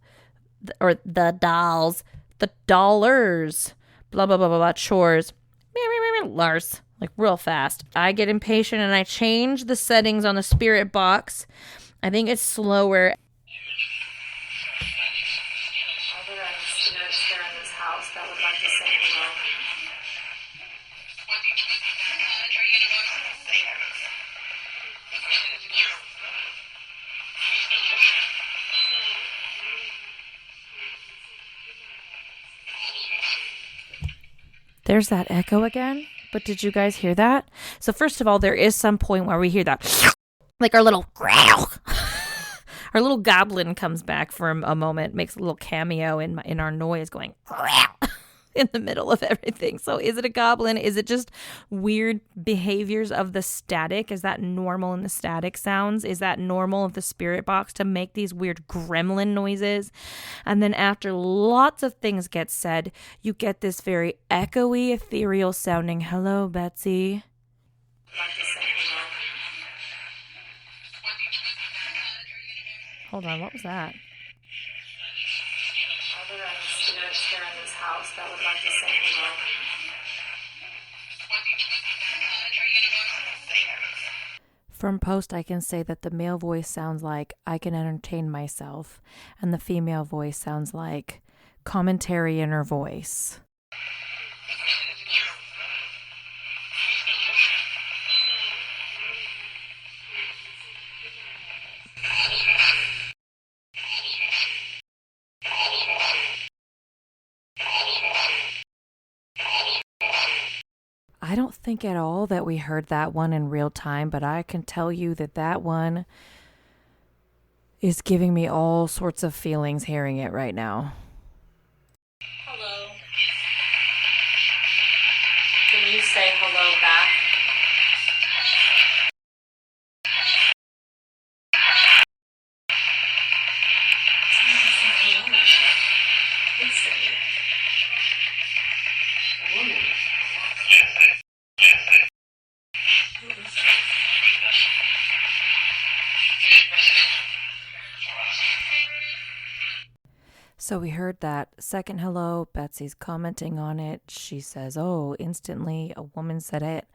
Or the dolls. The dollars. Blah, blah, blah, blah, blah, chores. Lars, like real fast. I get impatient and I change the settings on the spirit box. I think it's slower. There's that echo again. But did you guys hear that? So first of all, there is some point where we hear that, like our little growl. Our little goblin comes back for a moment, makes a little cameo in our noise, going in the middle of everything. So is it a goblin? Is it just weird behaviors of the static? Is that normal in the static sounds? Is that normal of the spirit box to make these weird gremlin noises? And then after lots of things get said, you get this very echoey, ethereal sounding, "Hello, Betsy." Hold on, what was that? Are there any spirits here in this house that would like to say hello? From post, I can say that the male voice sounds like "I can entertain myself," and the female voice sounds like commentary in her voice. I don't think at all that we heard that one in real time, but I can tell you that that one is giving me all sorts of feelings hearing it right now. Hello. Can you say hello back? So we heard that second hello. Betsy's commenting on it. She says, "Oh," instantly a woman said it.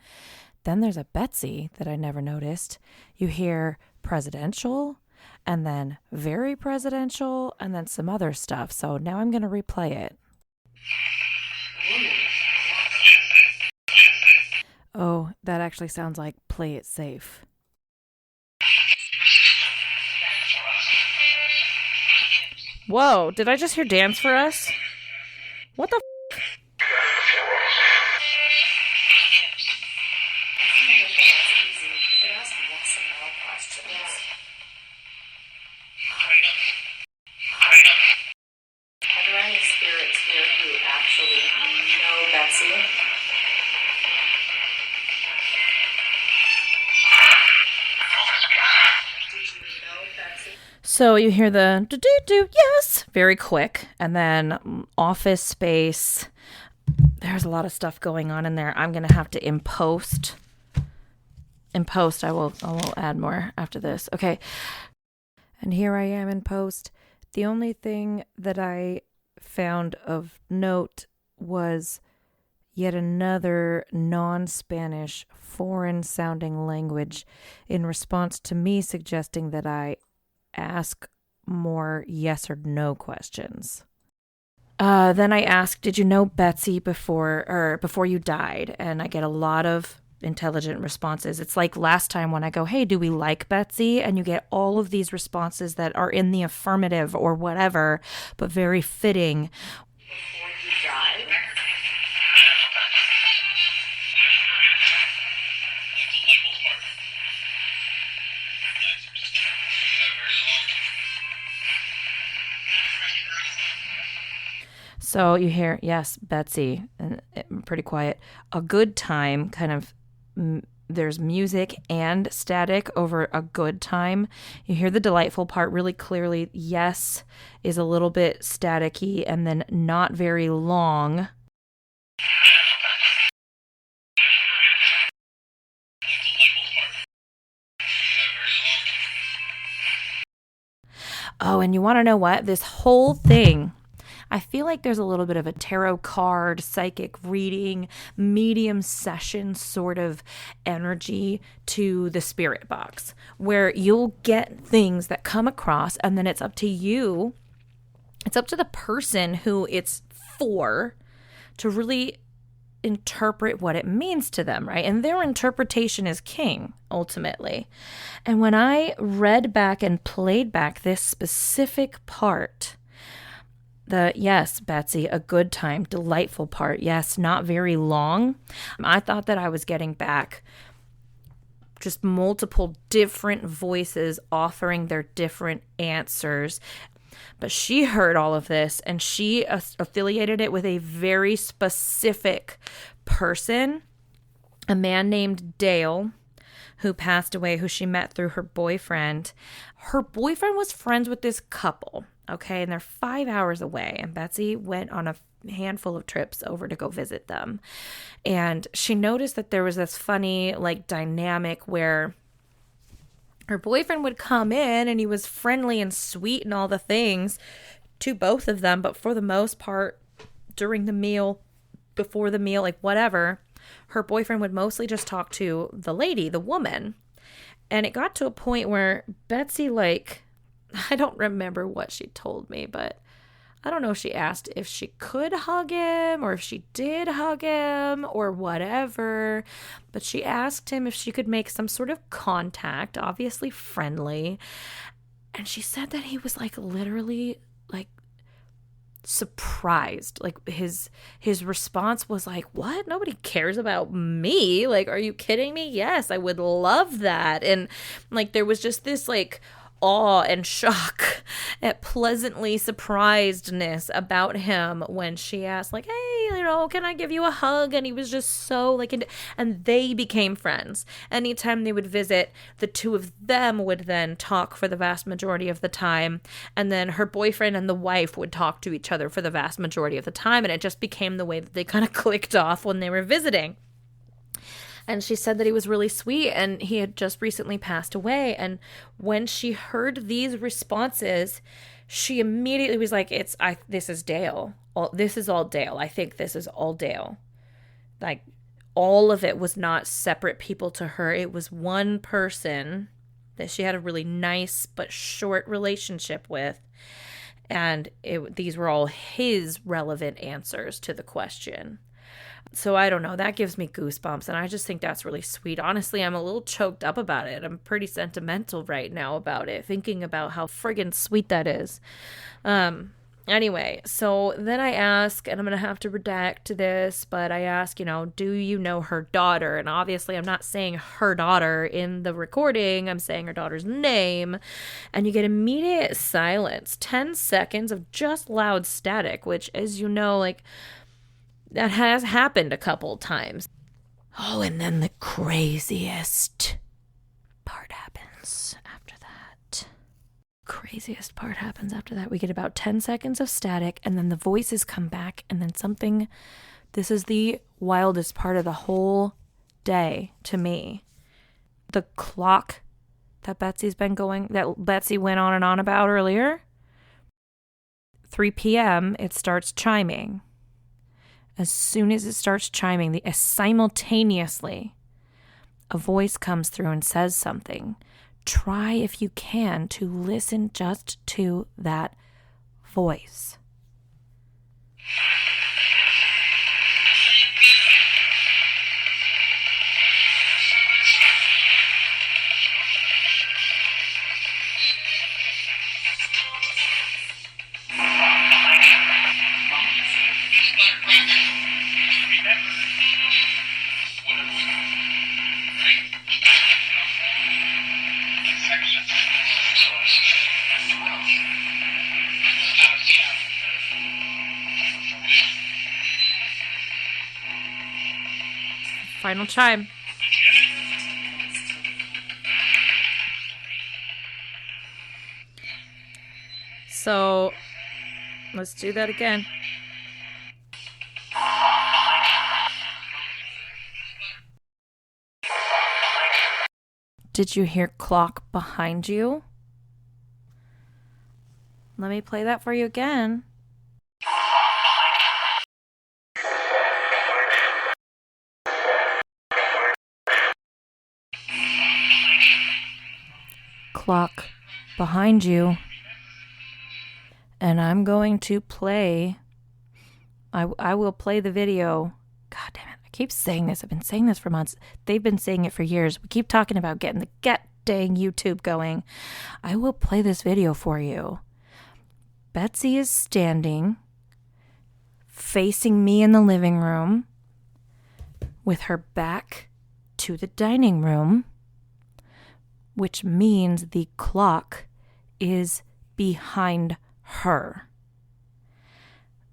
Then there's a Betsy that I never noticed. You hear presidential, and then very presidential, and then some other stuff. So now I'm going to replay it. Oh, that actually sounds like "play it safe." Whoa, did I just hear "dance for us"? What the f? Are there any spirits here who actually know Betsy? Did you know Betsy? So you hear the do-do-do, yes, very quick. And then Office Space. There's a lot of stuff going on in there. I'm going to have to in post, I will add more after this. Okay. And here I am in post. The only thing that I found of note was yet another non-Spanish foreign sounding language in response to me suggesting that I ask more yes or no questions. Then I ask, "Did you know Betsy before you died?" And I get a lot of intelligent responses. It's like last time when I go, "Hey, do we like Betsy?" And you get all of these responses that are in the affirmative or whatever, but very fitting. Before you died? So you hear, yes, Betsy, and pretty quiet. A good time, kind of, there's music and static over a good time. You hear the delightful part really clearly. Yes is a little bit staticky and then not very long. Oh, and you want to know what? This whole thing, I feel like there's a little bit of a tarot card, psychic reading, medium session sort of energy to the spirit box, where you'll get things that come across, and then it's up to you. It's up to the person who it's for to really interpret what it means to them, right? And their interpretation is king, ultimately. And when I read back and played back this specific part, yes, Betsy, a good time, delightful part. Yes, not very long. I thought that I was getting back just multiple different voices offering their different answers. But she heard all of this and she affiliated it with a very specific person, a man named Dale, who passed away, who she met through her boyfriend. Her boyfriend was friends with this couple, okay, and they're 5 hours away. And Betsy went on a handful of trips over to go visit them. And she noticed that there was this funny, like, dynamic where her boyfriend would come in and he was friendly and sweet and all the things to both of them. But for the most part, during the meal, before the meal, like whatever, her boyfriend would mostly just talk to the lady, the woman. And it got to a point where Betsy, like, I don't remember what she told me, but I don't know if she asked if she could hug him or if she did hug him or whatever, but she asked him if she could make some sort of contact, obviously friendly. And she said that he was like literally like surprised. Like his response was like, "What? Nobody cares about me? Like, are you kidding me? Yes, I would love that." And like there was just this like awe and shock at pleasantly surprisedness about him when she asked, like, "Hey, can I give you a hug?" And he was just so like, and they became friends. Anytime they would visit, the two of them would then talk for the vast majority of the time, and then her boyfriend and the wife would talk to each other for the vast majority of the time, and it just became the way that they kind of clicked off when they were visiting. And she said that he was really sweet and he had just recently passed away. And when she heard these responses, she immediately was like, this is Dale. This is all Dale. I think this is all Dale. Like, all of it was not separate people to her. It was one person that she had a really nice but short relationship with. And these were all his relevant answers to the question. So I don't know, that gives me goosebumps, and I just think that's really sweet. Honestly, I'm a little choked up about it. I'm pretty sentimental right now about it, thinking about how friggin' sweet that is. Anyway, so then I ask, and I'm going to have to redact this, but I ask, do you know her daughter? And obviously I'm not saying her daughter in the recording. I'm saying her daughter's name. And you get immediate silence, 10 seconds of just loud static, which, as you know, like, that has happened a couple times. Oh, and then the craziest part happens after that. Craziest part happens after that. We get about 10 seconds of static, and then the voices come back, and then something. This is the wildest part of the whole day to me. The clock that that Betsy went on and on about earlier, 3 p.m., it starts chiming. As soon as it starts chiming, simultaneously, a voice comes through and says something. Try, if you can, to listen just to that voice. Final chime. So, let's do that again. Did you hear clock behind you? Let me play that for you again. Clock behind you. And I'm going to play. I will play the video. God damn it. keep saying this. I've been saying this for months. They've been saying it for years. We keep talking about getting the dang YouTube going. I will play this video for you. Betsy is standing facing me in the living room with her back to the dining room, which means the clock is behind her.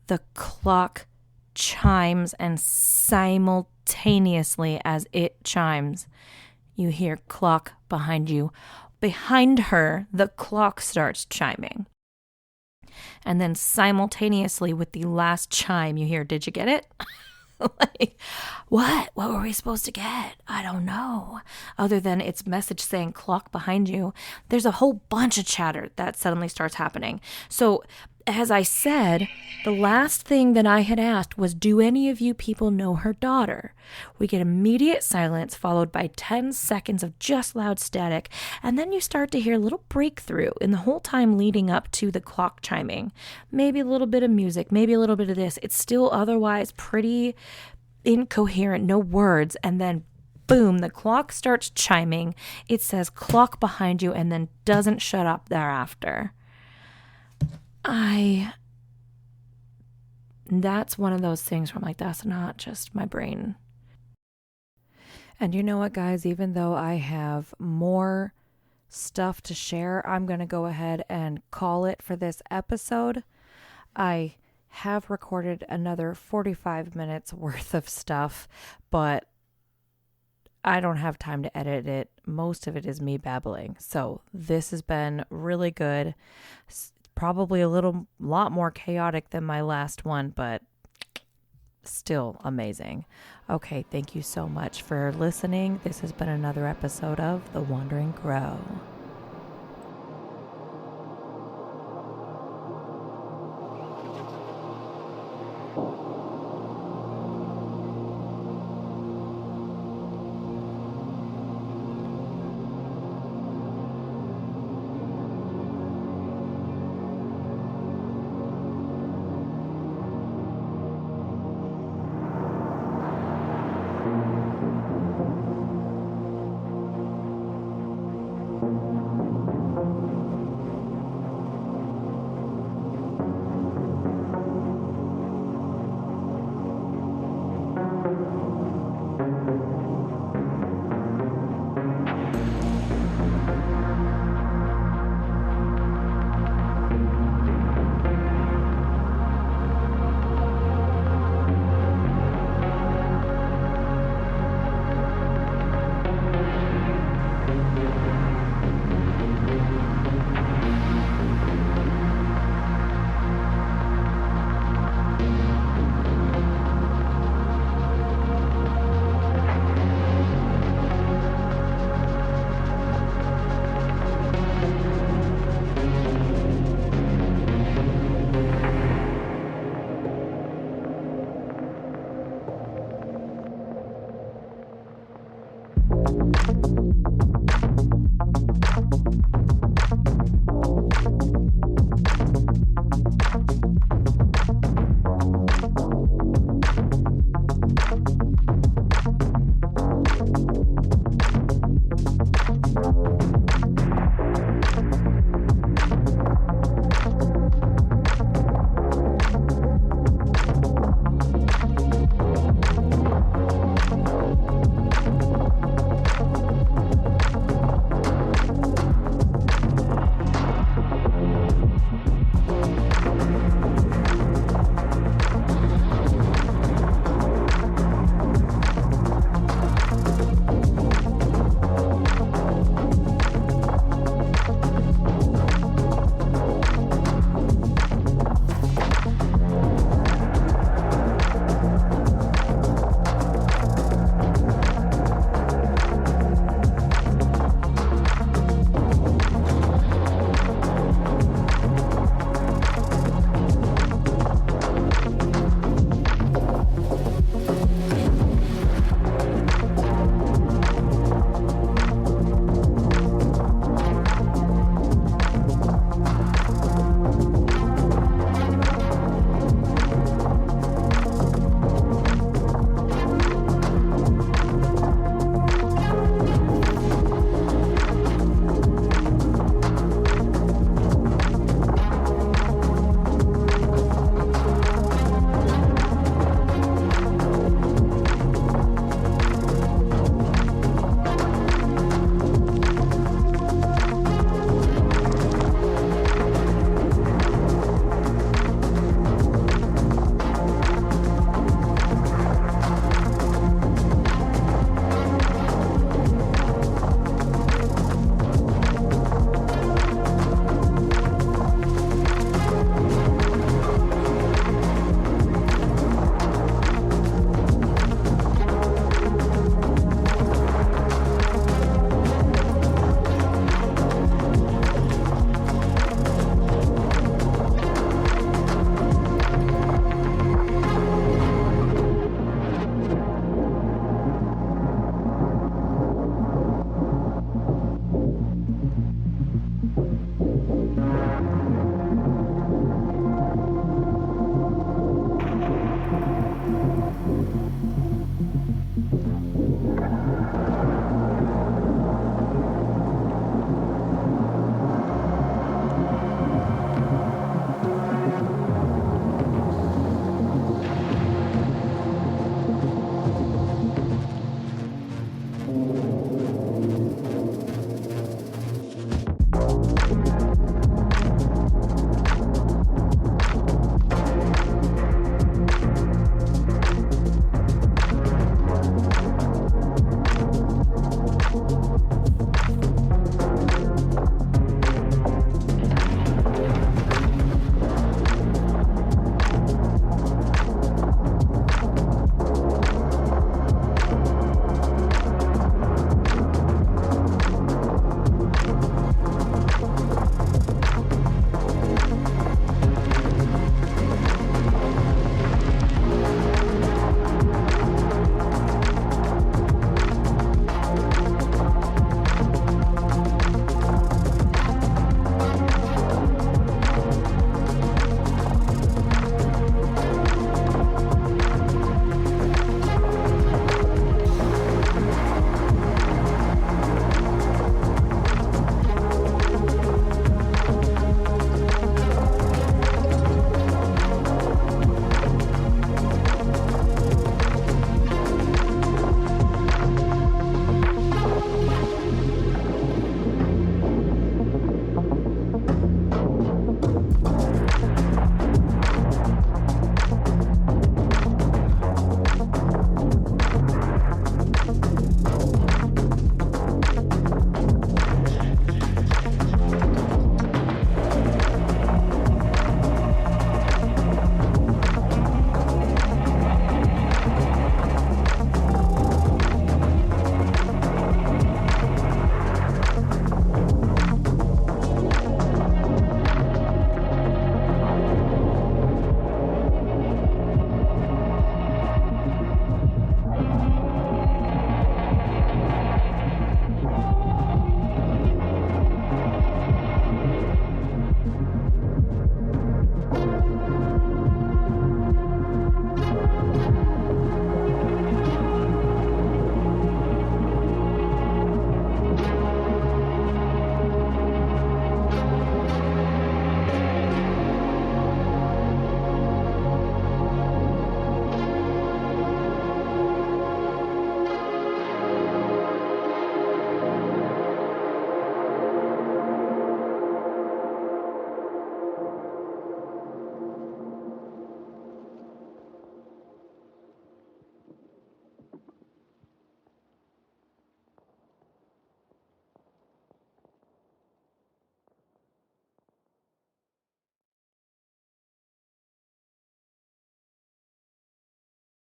The clock chimes, and simultaneously as it chimes, you hear clock behind you. Behind her, the clock starts chiming. And then simultaneously with the last chime, you hear, did you get it? Like, what? What were we supposed to get? I don't know. Other than its message saying clock behind you, there's a whole bunch of chatter that suddenly starts happening. So as I said, the last thing that I had asked was, do any of you people know her daughter? We get immediate silence followed by 10 seconds of just loud static. And then you start to hear a little breakthrough in the whole time leading up to the clock chiming. Maybe a little bit of music, maybe a little bit of this. It's still otherwise pretty incoherent, no words. And then boom, the clock starts chiming. It says clock behind you and then doesn't shut up thereafter. That's one of those things where I'm like, that's not just my brain. And you know what, guys, even though I have more stuff to share, I'm going to go ahead and call it for this episode. I have recorded another 45 minutes worth of stuff, but I don't have time to edit it. Most of it is me babbling. So this has been really good. Probably a lot more chaotic than my last one, but still amazing. Okay, thank you so much for listening. This has been another episode of The Wandering Crow.